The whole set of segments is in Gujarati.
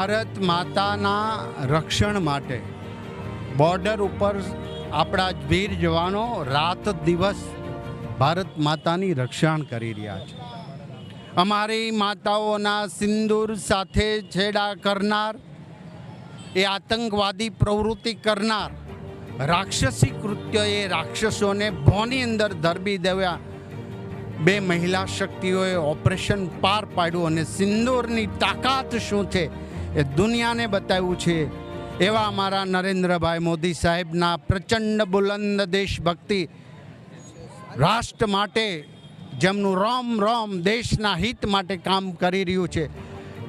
ભારત માતાના રક્ષણ માટે બોર્ડર ઉપર આપણા વીર જવાનો રાત દિવસ ભારત માતાની રક્ષણ કરી રહ્યા છે. અમારી માતાઓના સિંદૂર સાથે છેડા કરનાર, એ આતંકવાદી પ્રવૃત્તિ કરનાર, રાક્ષસી કૃત્યએ રાક્ષસોને ભોની અંદર ધરબી દેવા બે મહિલા શક્તિઓએ ઓપરેશન પાર પાડ્યું અને સિંદૂરની તાકાત શું છે એ દુનિયાને બતાવ્યું છે. એવા અમારા નરેન્દ્રભાઈ મોદી સાહેબના પ્રચંડ બુલંદ દેશભક્તિ, રાષ્ટ્ર માટે જેમનું રોમ રોમ દેશના હિત માટે કામ કરી રહ્યું છે,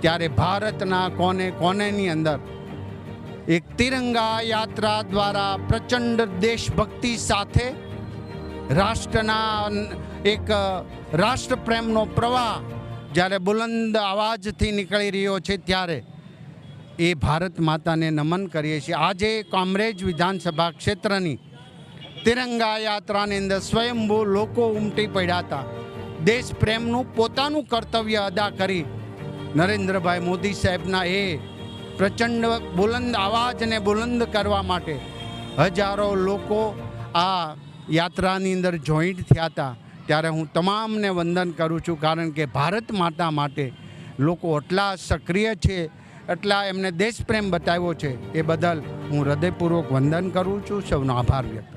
ત્યારે ભારતના કોને કોનેની અંદર એક તિરંગા યાત્રા દ્વારા પ્રચંડ દેશભક્તિ સાથે રાષ્ટ્રના એક રાષ્ટ્રપ્રેમનો પ્રવાહ જ્યારે બુલંદ અવાજથી નીકળી રહ્યો છે, ત્યારે એ ભારત માતાને નમન કરીએ છીએ. આજે કામરેજ વિધાનસભા ક્ષેત્રની તિરંગા યાત્રાની અંદર સ્વયંભૂ લોકો ઉમટી પડ્યા હતા. દેશ પ્રેમનું પોતાનું કર્તવ્ય અદા કરી નરેન્દ્રભાઈ મોદી સાહેબના એ પ્રચંડ બુલંદ અવાજને બુલંદ કરવા માટે હજારો લોકો આ યાત્રાની અંદર જોઈન્ટ થયા હતા. ત્યારે હું તમામને વંદન કરું છું, કારણ કે ભારત માતા માટે લોકો એટલા સક્રિય છે, એટલા એમને દેશપ્રેમ બતાવ્યો છે, એ બદલ હું હૃદયપૂર્વક વંદન કરું છું. સૌનો આભાર વ્યક્ત.